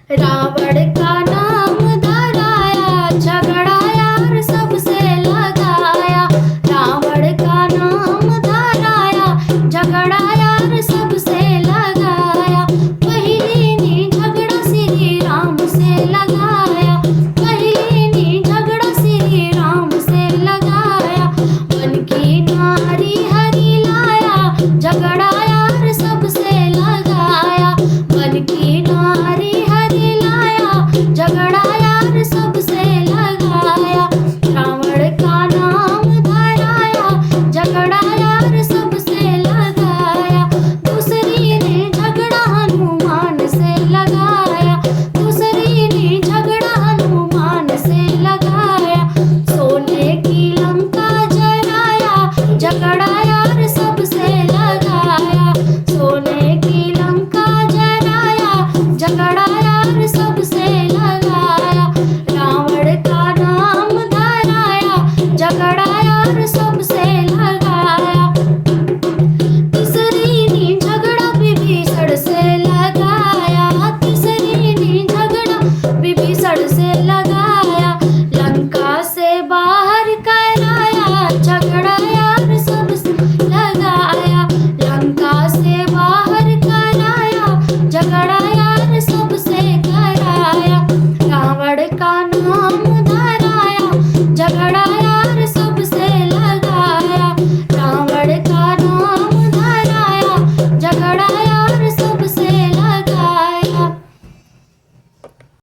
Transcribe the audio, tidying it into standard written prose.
रावण का नाम धराया, झगड़ा यार सबसे लगाया। रावण का नाम धराया, झगड़ा यार सबसे लगाया। पहले ने झगड़ा श्री राम से लगाया, पहले ने झगड़ा श्री राम से लगाया। वन की नारी हरि लाया, झगड़ा यार सबसे लगाया। वन की नारी हरि लाया, झगड़ा यार सबसे लगाया। रावण का नाम धराया, झगड़ा यार सबसे लगाया। दूसरी ने झगड़ा हनुमान से लगाया, दूसरी ने झगड़ा हनुमान से लगाया। सोने की लंका जलाया, झगड़ा यार सबसे लगाया। सोने की लंका जलाया, झगड़ा